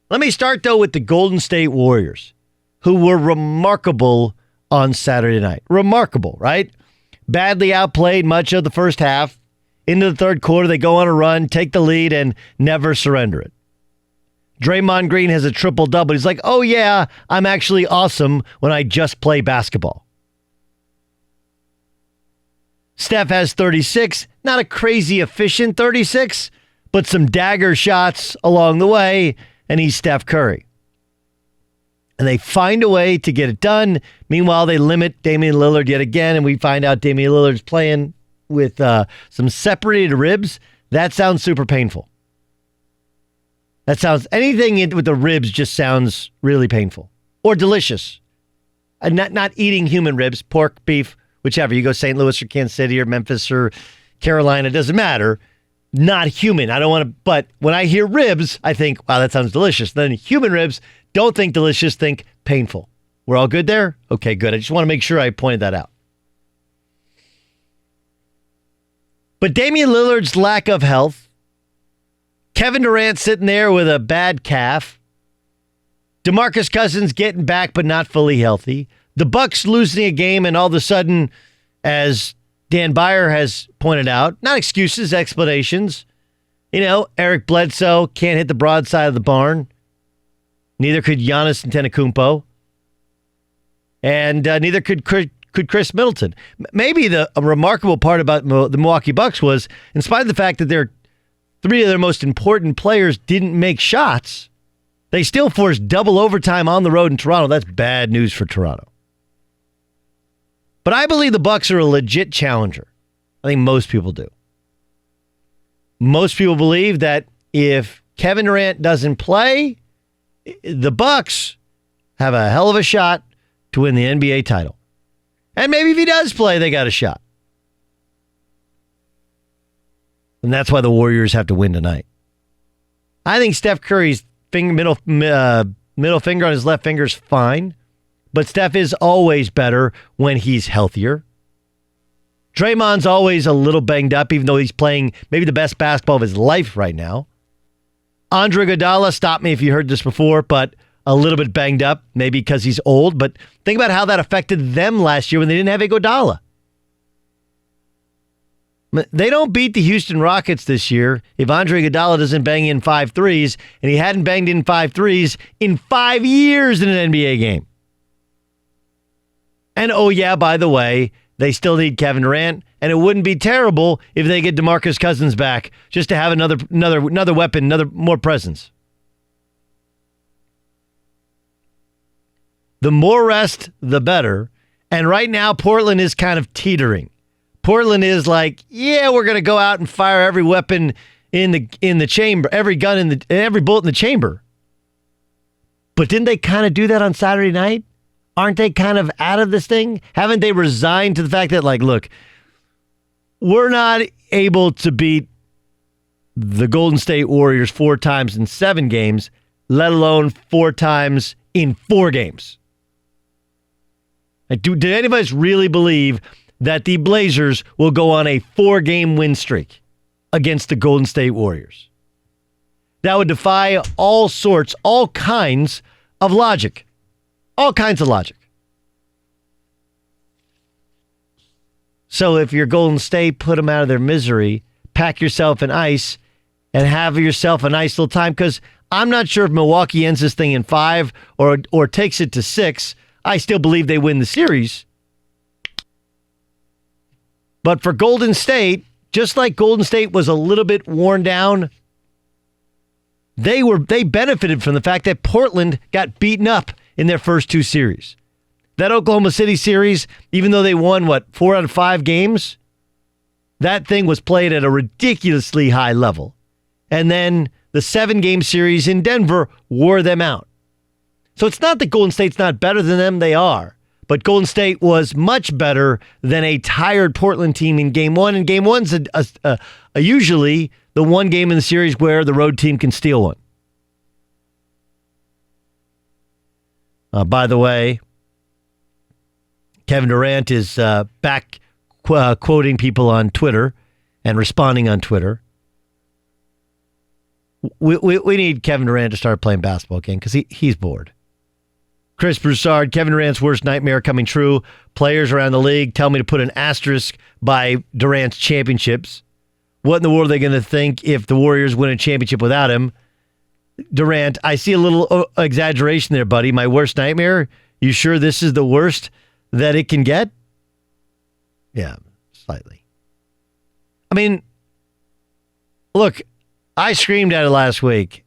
Let me start, though, with the Golden State Warriors, who were remarkable on Saturday night. Remarkable, right? Badly outplayed much of the first half. Into the third quarter, they go on a run, take the lead, and never surrender it. Draymond Green has a triple-double. He's like, oh, yeah, I'm actually awesome when I just play basketball. Steph has 36. Not a crazy efficient 36, but some dagger shots along the way, and he's Steph Curry. And they find a way to get it done. Meanwhile, they limit Damian Lillard yet again, and we find out Damian Lillard's playing with some separated ribs. That sounds super painful. That sounds, anything with the ribs just sounds really painful. Or delicious. And not eating human ribs, pork, beef, whichever. You go St. Louis or Kansas City or Memphis or Carolina, doesn't matter. Not human. I don't want to, but when I hear ribs, I think, wow, that sounds delicious. Then human ribs, don't think delicious, think painful. We're all good there? Okay, good. I just want to make sure I pointed that out. But Damian Lillard's lack of health, Kevin Durant sitting there with a bad calf, DeMarcus Cousins getting back but not fully healthy, the Bucks losing a game, and all of a sudden, as Dan Byer has pointed out, not excuses, explanations. Eric Bledsoe can't hit the broadside of the barn. Neither could Giannis Antetokounmpo. And neither could Chris Middleton. Maybe a remarkable part about the Milwaukee Bucks was, in spite of the fact that three of their most important players didn't make shots, they still forced double overtime on the road in Toronto. That's bad news for Toronto. But I believe the Bucks are a legit challenger. I think most people do. Most people believe that if Kevin Durant doesn't play, the Bucks have a hell of a shot to win the NBA title. And maybe if he does play, they got a shot. And that's why the Warriors have to win tonight. I think Steph Curry's middle finger on his left finger is fine. But Steph is always better when he's healthier. Draymond's always a little banged up, even though he's playing maybe the best basketball of his life right now. Andre Iguodala, stop me if you heard this before, but a little bit banged up, maybe because he's old. But think about how that affected them last year when they didn't have Iguodala. They don't beat the Houston Rockets this year if Andre Iguodala doesn't bang in 5 threes, and he hadn't banged in 5 threes in 5 years in an NBA game. And oh yeah, by the way, they still need Kevin Durant, and it wouldn't be terrible if they get DeMarcus Cousins back just to have another weapon, more presence. The more rest, the better. And right now, Portland is kind of teetering. Portland is like, yeah, we're going to go out and fire every weapon in the chamber, every gun every bullet in the chamber. But didn't they kind of do that on Saturday night? Aren't they kind of out of this thing? Haven't they resigned to the fact that, like, look, we're not able to beat the Golden State Warriors 4 times in 7 games, let alone 4 times in 4 games? Like, did anybody really believe that the Blazers will go on a 4-game win streak against the Golden State Warriors? That would defy all kinds of logic. All kinds of logic. So if you're Golden State, put them out of their misery, pack yourself in ice, and have yourself a nice little time. Because I'm not sure if Milwaukee ends this thing in 5 or takes it to 6. I still believe they win the series. But for Golden State, just like Golden State was a little bit worn down, they benefited from the fact that Portland got beaten up in their first 2 series. That Oklahoma City series, even though they won, 4 out of 5 games, that thing was played at a ridiculously high level. And then the 7-game series in Denver wore them out. So it's not that Golden State's not better than them, they are. But Golden State was much better than a tired Portland team in Game 1. And Game 1's usually the one game in the series where the road team can steal one. By the way, Kevin Durant is back quoting people on Twitter and responding on Twitter. We need Kevin Durant to start playing basketball again because he's bored. Chris Broussard, Kevin Durant's worst nightmare coming true. Players around the league tell me to put an asterisk by Durant's championships. What in the world are they going to think if the Warriors win a championship without him? Durant, I see a little exaggeration there, buddy. My worst nightmare? You sure this is the worst that it can get? Yeah, slightly. I mean, look, I screamed at it last week.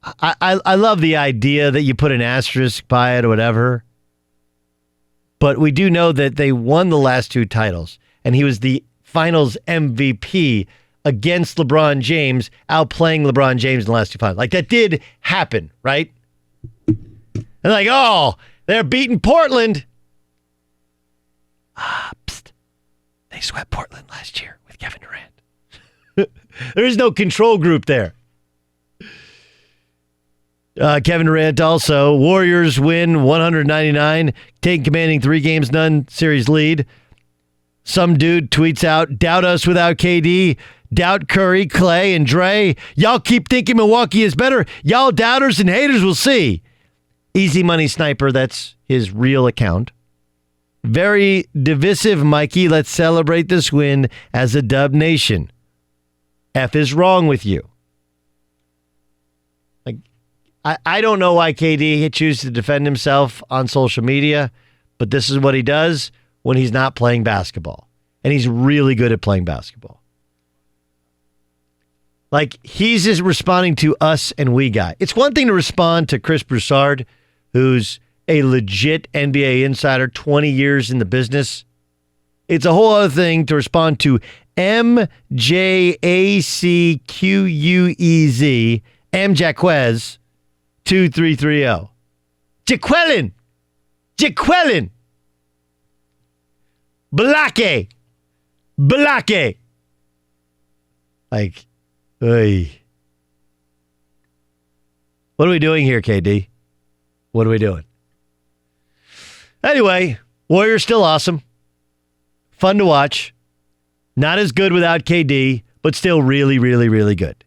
I love the idea that you put an asterisk by it or whatever. But we do know that they won the last 2 titles, and he was the finals MVP against LeBron James, outplaying LeBron James in the last 2 finals. Like, that did happen, right? And like, oh, they're beating Portland. Psst. They swept Portland last year with Kevin Durant. There is no control group there. Kevin Durant also. Warriors win 199, taking commanding 3 games, none series lead. Some dude tweets out, doubt us without KD. Doubt Curry, Clay, and Dre. Y'all keep thinking Milwaukee is better. Y'all doubters and haters will see. Easy Money Sniper, that's his real account. Very divisive, Mikey. Let's celebrate this win as a Dub Nation. F is wrong with you. Like, I don't know why KD chooses to defend himself on social media, but this is what he does when he's not playing basketball. And he's really good at playing basketball. Like, he's just responding to us and we guy. It's one thing to respond to Chris Broussard, who's a legit NBA insider, 20 years in the business. It's a whole other thing to respond to MJACQUEZ, M. Jaquez, 2330. Jaquelin. Blake. Like, oy. What are we doing here, KD? What are we doing? Anyway, Warriors still awesome. Fun to watch. Not as good without KD, but still really, really, really good.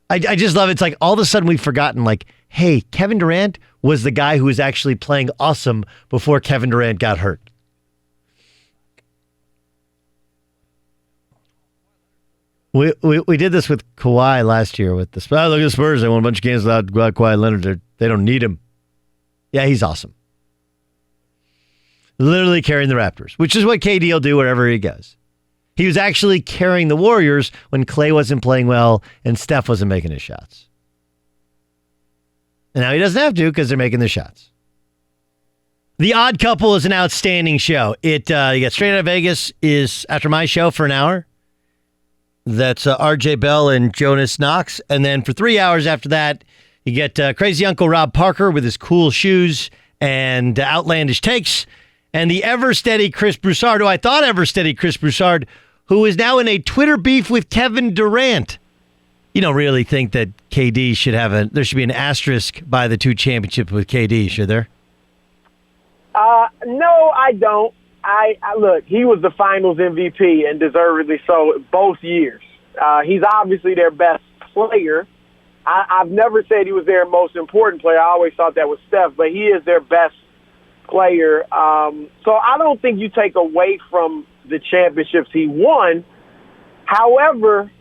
I just love it. It's like all of a sudden we've forgotten, like, hey, Kevin Durant was the guy who was actually playing awesome before Kevin Durant got hurt. We did this with Kawhi last year with the Spurs. Look at the Spurs. They won a bunch of games without Kawhi Leonard. They don't need him. Yeah, he's awesome. Literally carrying the Raptors, which is what KD will do wherever he goes. He was actually carrying the Warriors when Clay wasn't playing well and Steph wasn't making his shots. And now he doesn't have to because they're making the shots. The Odd Couple is an outstanding show. You get Straight Out of Vegas is after my show for an hour. That's RJ Bell and Jonas Knox. And then for 3 hours after that, you get Crazy Uncle Rob Parker with his cool shoes and outlandish takes. And the ever-steady Chris Broussard, who I thought ever-steady Chris Broussard, who is now in a Twitter beef with Kevin Durant. You don't really think that KD there should be an asterisk by the 2 championships with KD, should there? No, I don't. I look, he was the finals MVP and deservedly so both years. He's obviously their best player. I've never said he was their most important player. I always thought that was Steph, but he is their best player. So I don't think you take away from the championships he won. However,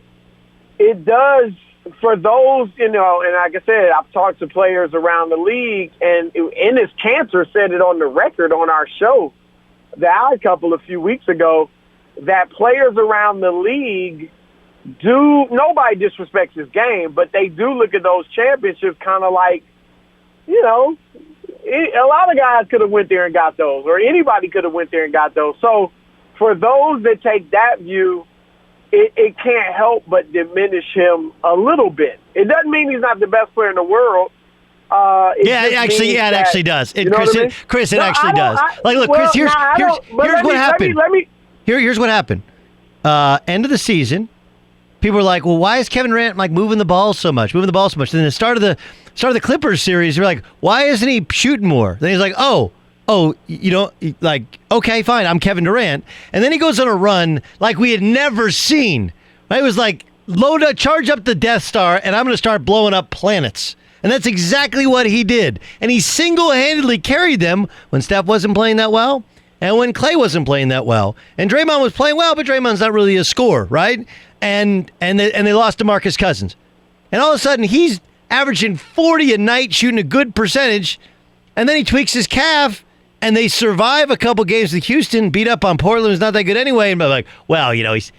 it does for those, and like I said, I've talked to players around the league, and Ennis Cantor said it on the record on our show, The Odd Couple, a few weeks ago, that players around the league nobody disrespects his game, but they do look at those championships kind of like, a lot of guys could have went there and got those, or anybody could have went there and got those. So for those that take that view, it can't help but diminish him a little bit. It doesn't mean he's not the best player in the world. It actually does. Chris, it actually does. Chris, here's what happened. Here's what happened. End of the season, people were like, well, why is Kevin Durant moving the ball so much? And then the start of the Clippers series, they're like, why isn't he shooting more? Then he's like, okay, fine, I'm Kevin Durant. And then he goes on a run like we had never seen. Right? It was like charge up the Death Star, and I'm going to start blowing up planets. And that's exactly what he did. And he single-handedly carried them when Steph wasn't playing that well and when Clay wasn't playing that well. And Draymond was playing well, but Draymond's not really a scorer, right? And they lost DeMarcus Cousins. And all of a sudden, he's averaging 40 a night, shooting a good percentage, and then he tweaks his calf, and they survive a couple games with Houston, beat up on Portland, who's not that good anyway, and they're like, well, he's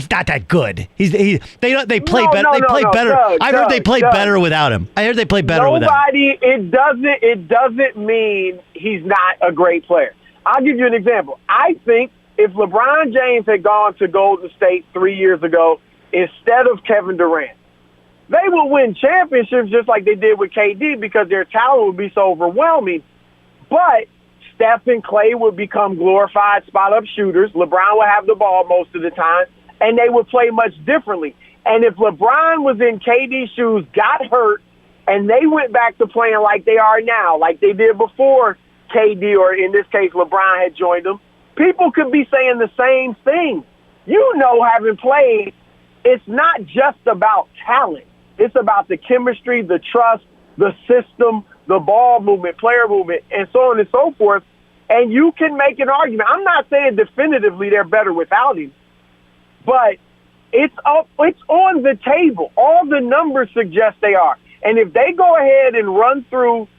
not that good. They play better. They play better. I heard they play better without him. I heard they play better without him. It doesn't mean he's not a great player. I'll give you an example. I think if LeBron James had gone to Golden State 3 years ago instead of Kevin Durant, they would win championships just like they did with KD because their talent would be so overwhelming. But Steph and Clay would become glorified spot-up shooters. LeBron would have the ball most of the time, and they would play much differently. And if LeBron was in KD's shoes, got hurt, and they went back to playing like they are now, like they did before KD, or in this case, LeBron had joined them, people could be saying the same thing. You know, having played, it's not just about talent. It's about the chemistry, the trust, the system, the ball movement, player movement, and so on and so forth. And you can make an argument. I'm not saying definitively they're better without him, but it's on the table. All the numbers suggest they are. And if they go ahead and run through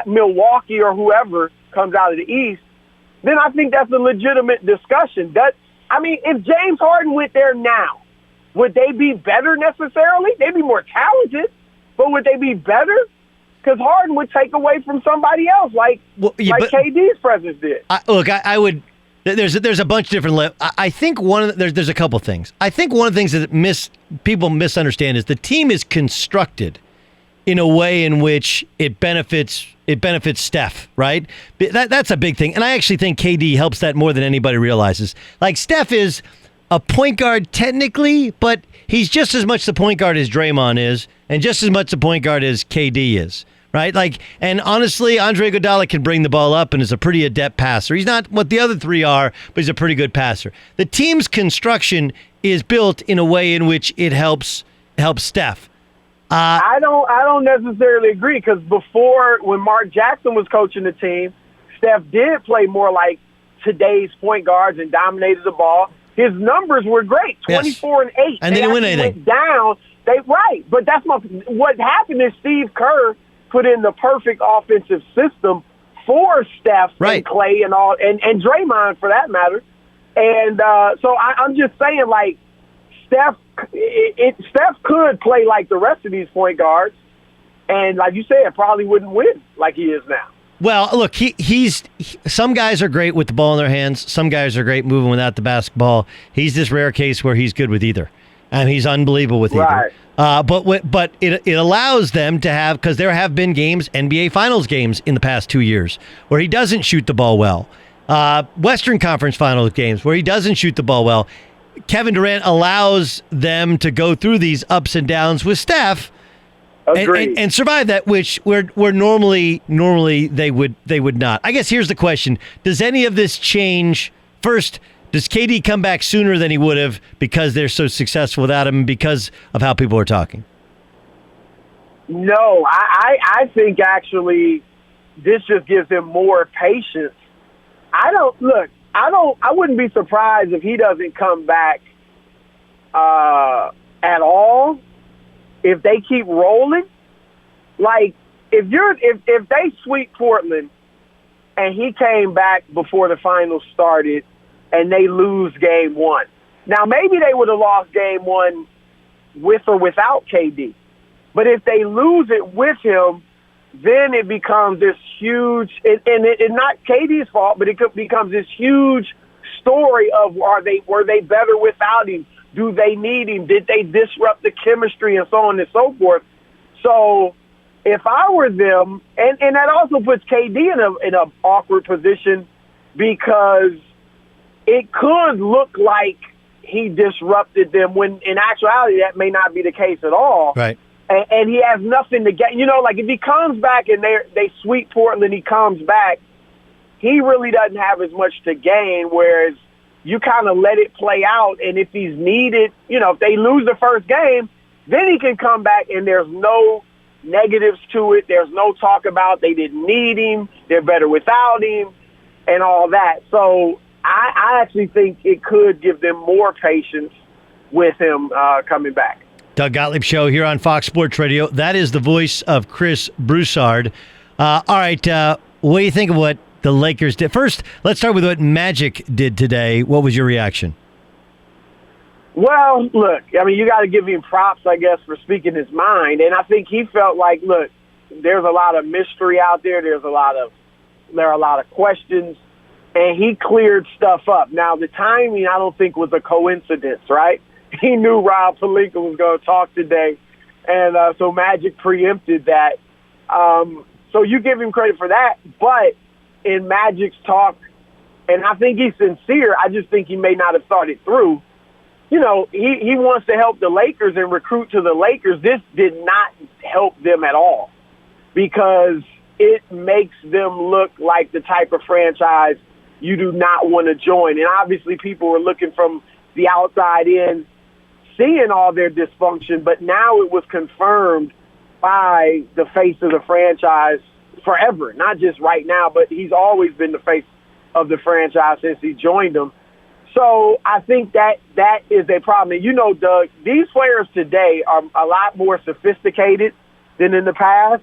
Milwaukee or whoever comes out of the East, then I think that's a legitimate discussion. If James Harden went there now, would they be better necessarily? They'd be more talented, but would they be better? Because Harden would take away from somebody else, like KD's presence did. I would. There's a bunch of different. I think there's a couple things. I think one of the things that people misunderstand is the team is constructed in a way in which it benefits Steph, right? That's a big thing, and I actually think KD helps that more than anybody realizes. Like, Steph is a point guard technically, but he's just as much the point guard as Draymond is, and just as much the point guard as KD is, right? And honestly, Andre Iguodala can bring the ball up and is a pretty adept passer. He's not what the other three are, but he's a pretty good passer. The team's construction is built in a way in which it helps Steph. I don't necessarily agree, because before, when Mark Jackson was coaching the team, Steph did play more like today's point guards and dominated the ball. His numbers were great, 24 and 8. And they didn't win anything. Went down. But what happened is Steve Kerr put in the perfect offensive system for Steph and Clay and all, and Draymond for that matter. And so I'm just saying, like, Steph could play like the rest of these point guards, and like you said, probably wouldn't win like he is now. Well, look, some guys are great with the ball in their hands. Some guys are great moving without the basketball. He's this rare case where he's good with either, and he's unbelievable with either. But it allows them to have, because there have been games, NBA Finals games in the past 2 years, where he doesn't shoot the ball well. Western Conference Finals games where he doesn't shoot the ball well. Kevin Durant allows them to go through these ups and downs with Steph. And survive that, which where normally they would not. I guess here's the question: does any of this change? First, does KD come back sooner than he would have because they're so successful without him, because of how people are talking? No, I think actually this just gives him more patience. I wouldn't be surprised if he doesn't come back at all. If they keep rolling, like if they sweep Portland and he came back before the finals started and they lose game one. Now maybe they would have lost game one with or without KD. But if they lose it with him, then it becomes this huge, and it's not KD's fault, but it becomes this huge story of were they better without him? Do they need him? Did they disrupt the chemistry and so on and so forth? So if I were them, and that also puts KD in a awkward position, because it could look like he disrupted them when in actuality that may not be the case at all. Right. And he has nothing to get. Like if he comes back and they sweep Portland, he comes back, he really doesn't have as much to gain, whereas you kind of let it play out. And if he's needed, if they lose the first game, then he can come back and there's no negatives to it. There's no talk about they didn't need him, they're better without him, and all that. So I actually think it could give them more patience with him coming back. Doug Gottlieb Show here on Fox Sports Radio. That is the voice of Chris Broussard. All right, what do you think of what the Lakers did? First, let's start with what Magic did today. What was your reaction? Well, look, I mean, you got to give him props, I guess, for speaking his mind. And I think he felt like, look, there's a lot of mystery out there. There are a lot of questions, and he cleared stuff up. Now, the timing, I don't think, was a coincidence, right? He knew Rob Pelinka was going to talk today, and so Magic preempted that. So you give him credit for that. But in Magic's talk, and I think he's sincere, I just think he may not have thought it through. He wants to help the Lakers and recruit to the Lakers. This did not help them at all because it makes them look like the type of franchise you do not want to join. And obviously people were looking from the outside in, seeing all their dysfunction, but now it was confirmed by the face of the franchise forever, not just right now, but he's always been the face of the franchise since he joined them. So I think that is a problem. And Doug, these players today are a lot more sophisticated than in the past.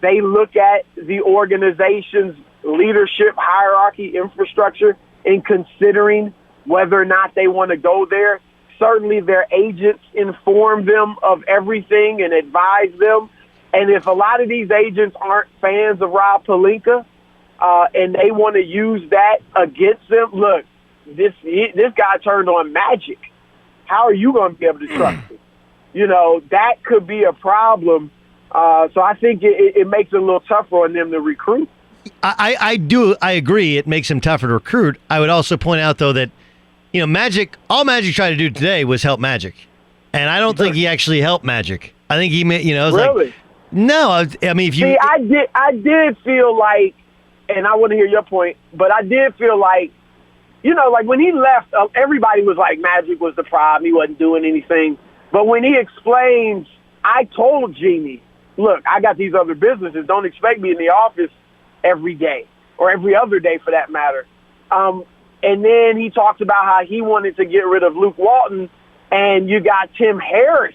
They look at the organization's leadership, hierarchy, infrastructure, in considering whether or not they want to go there. Certainly their agents inform them of everything and advise them. And if a lot of these agents aren't fans of Rob Pelinka and they want to use that against them, look, this guy turned on Magic. How are you going to be able to trust him? That could be a problem. So I think it makes it a little tougher on them to recruit. I agree. It makes him tougher to recruit. I would also point out, though, that, all Magic tried to do today was help Magic. And I don't think he actually helped Magic. I think he, was really? Like, no, I mean, if you... See, I did feel like, and I want to hear your point, but I did feel like, like when he left, everybody was like Magic was the problem. He wasn't doing anything. But when he explains, I told Jeannie, look, I got these other businesses. Don't expect me in the office every day or every other day for that matter. And then he talked about how he wanted to get rid of Luke Walton, and you got Tim Harris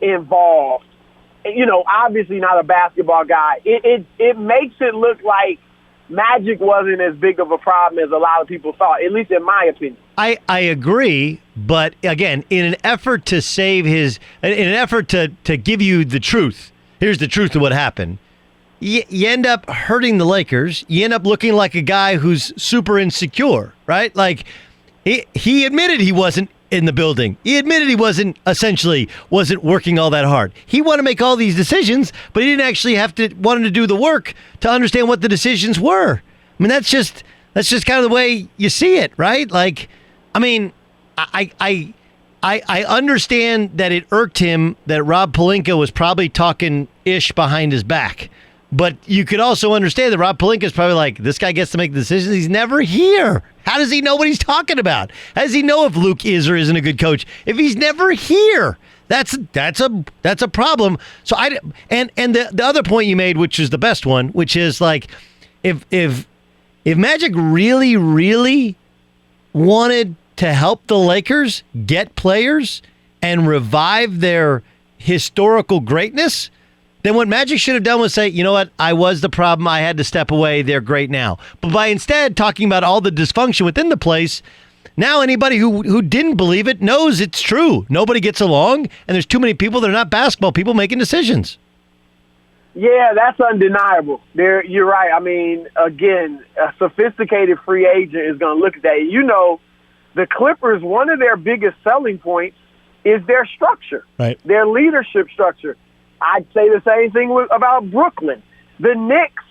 involved. Obviously not a basketball guy. It makes it look like Magic wasn't as big of a problem as a lot of people thought, at least in my opinion. I agree, but again, in an effort to give you the truth, here's the truth of what happened. You end up hurting the Lakers. You end up looking like a guy who's super insecure, right? Like he admitted he wasn't in the building. He admitted he wasn't working all that hard. He wanted to make all these decisions, but he didn't actually wanted to do the work to understand what the decisions were. I mean, that's just kind of the way you see it, right? Like, I mean, I understand that it irked him that Rob Pelinka was probably talking ish behind his back. But you could also understand that Rob Pelinka is probably like, this guy gets to make the decisions. He's never here. How does he know what he's talking about? How does he know if Luke is or isn't a good coach if he's never here? That's a problem. So the other point you made, which is the best one, which is like, if Magic really, really wanted to help the Lakers get players and revive their historical greatness, then what Magic should have done was say, you know what, I was the problem, I had to step away, they're great now. But by instead talking about all the dysfunction within the place, now anybody who didn't believe it knows it's true. Nobody gets along, and there's too many people that are not basketball people making decisions. Yeah, that's undeniable. You're right. I mean, again, a sophisticated free agent is going to look at that. The Clippers, one of their biggest selling points is their structure, right? Their leadership structure. I'd say the same thing about Brooklyn. The Knicks,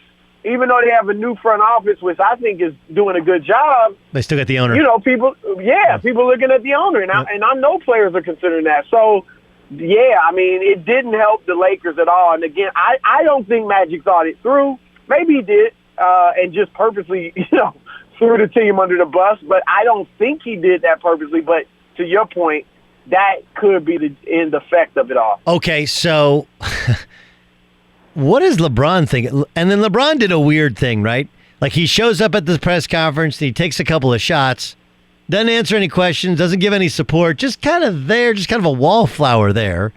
even though they have a new front office, which I think is doing a good job, they still got the owner. People looking at the owner, and I know players are considering that. So, yeah, I mean, it didn't help the Lakers at all. And again, I don't think Magic thought it through. Maybe he did, and just purposely, threw the team under the bus, but I don't think he did that purposely. But to your point, that could be the end effect of it all. Okay, so what does LeBron think? And then LeBron did a weird thing, right? Like he shows up at the press conference, he takes a couple of shots, doesn't answer any questions, doesn't give any support, just kind of there, just kind of a wallflower there.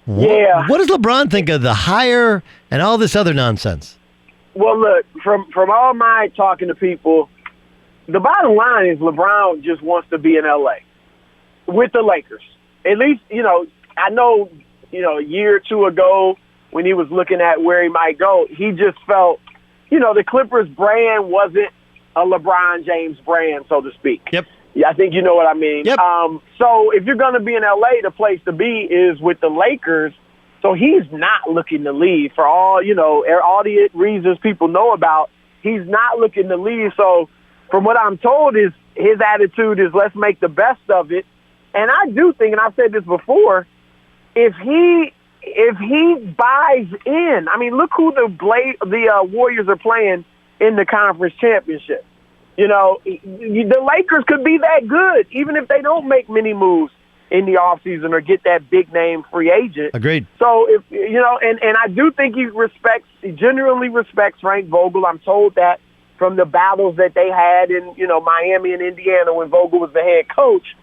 Yeah. What does LeBron think of the hire and all this other nonsense? Well, look, from all my talking to people, the bottom line is LeBron just wants to be in L.A. with the Lakers. At least, I know, a year or two ago when he was looking at where he might go, he just felt, the Clippers brand wasn't a LeBron James brand, so to speak. Yep. Yeah, I think you know what I mean. Yep. So if you're going to be in L.A., the place to be is with the Lakers. So he's not looking to leave for all the reasons people know about. He's not looking to leave. So from what I'm told is his attitude is let's make the best of it. And I do think, and I've said this before, if he buys in, I mean, look who the Warriors are playing in the conference championship. The Lakers could be that good, even if they don't make many moves in the offseason or get that big name free agent. Agreed. So if and I do think he genuinely respects Frank Vogel. I'm told that from the battles that they had in, Miami and Indiana when Vogel was the head coach.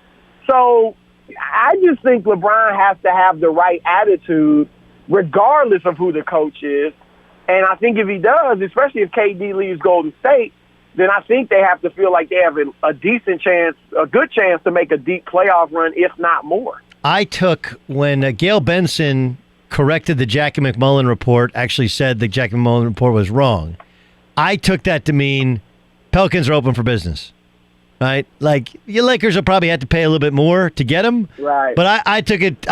So I just think LeBron has to have the right attitude regardless of who the coach is. And I think if he does, especially if KD leaves Golden State, then I think they have to feel like they have a decent chance, a good chance to make a deep playoff run, if not more. I took, when Gail Benson corrected the Jackie McMullen report, actually said the Jackie McMullen report was wrong, I took that to mean Pelicans are open for business, right? Like, your Lakers will probably have to pay a little bit more to get them. Right. But I took it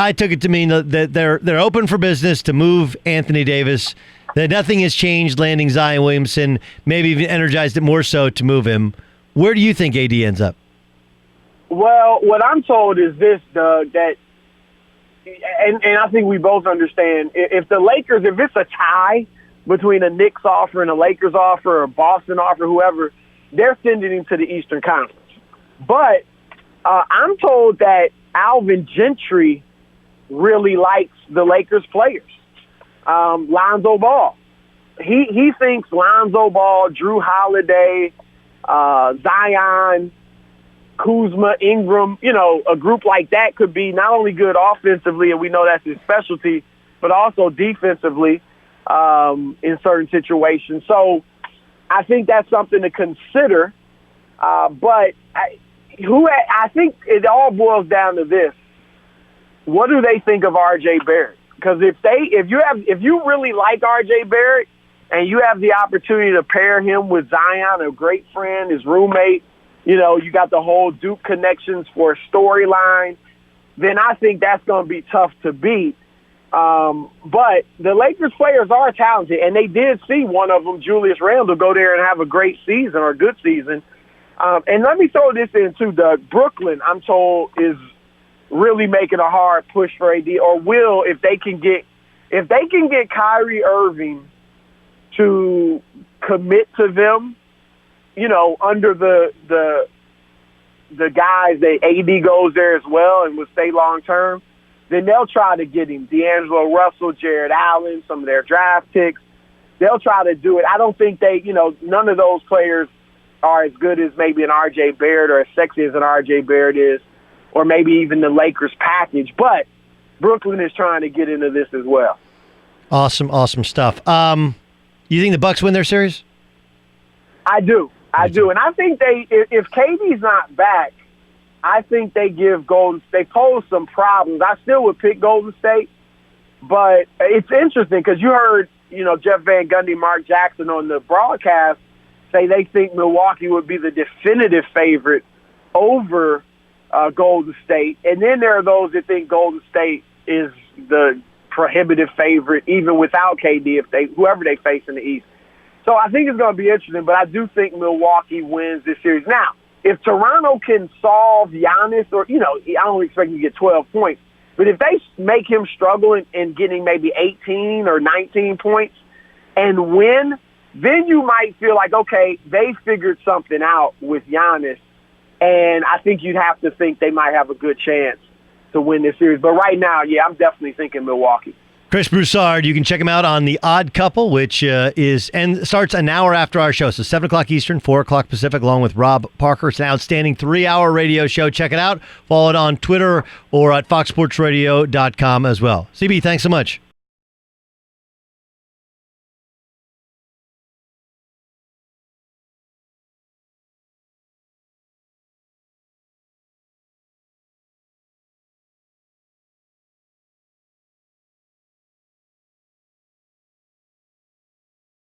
to mean that they're open for business to move Anthony Davis, that nothing has changed landing Zion Williamson, maybe even energized it more so to move him. Where do you think AD ends up? Well, what I'm told is this, Doug, that, and I think we both understand, if the Lakers, if it's a tie between a Knicks offer and a Lakers offer or a Boston offer, whoever, they're sending him to the Eastern Conference. But I'm told that Alvin Gentry really likes the Lakers players. Lonzo Ball. He thinks Lonzo Ball, Drew Holiday, Zion, Kuzma, Ingram, a group like that could be not only good offensively, and we know that's his specialty, but also defensively in certain situations. So I think that's something to consider. But I think it all boils down to this. What do they think of R.J. Barrett? Because if you really like R.J. Barrett and you have the opportunity to pair him with Zion, a great friend, his roommate, you got the whole Duke connections for a storyline, then I think that's going to be tough to beat. But the Lakers players are talented, and they did see one of them, Julius Randle, go there and have a great season or a good season. And let me throw this in too, Doug. Brooklyn, I'm told, is really making a hard push for AD, or will if they can get Kyrie Irving to commit to them, under the guys that AD goes there as well and will stay long term, then they'll try to get him. D'Angelo Russell, Jared Allen, some of their draft picks. They'll try to do it. I don't think none of those players are as good as maybe an R.J. Barrett or as sexy as an R.J. Barrett is, or maybe even the Lakers package. But Brooklyn is trying to get into this as well. Awesome stuff. You think the Bucks win their series? I do. And I think if KD's not back, I think they pose some problems. I still would pick Golden State, but it's interesting because you heard, Jeff Van Gundy, Mark Jackson on the broadcast say they think Milwaukee would be the definitive favorite over Golden State. And then there are those that think Golden State is the prohibitive favorite, even without KD, whoever they face in the East. So I think it's going to be interesting, but I do think Milwaukee wins this series. Now, if Toronto can solve Giannis, or, I don't expect him to get 12 points, but if they make him struggle in getting maybe 18 or 19 points and win, then you might feel like, okay, they figured something out with Giannis, and I think you'd have to think they might have a good chance to win this series. But right now, yeah, I'm definitely thinking Milwaukee. Chris Broussard, you can check him out on The Odd Couple, which starts an hour after our show. So 7 o'clock Eastern, 4 o'clock Pacific, along with Rob Parker. It's an outstanding 3-hour radio show. Check it out. Follow it on Twitter or at foxsportsradio.com as well. CB, thanks so much.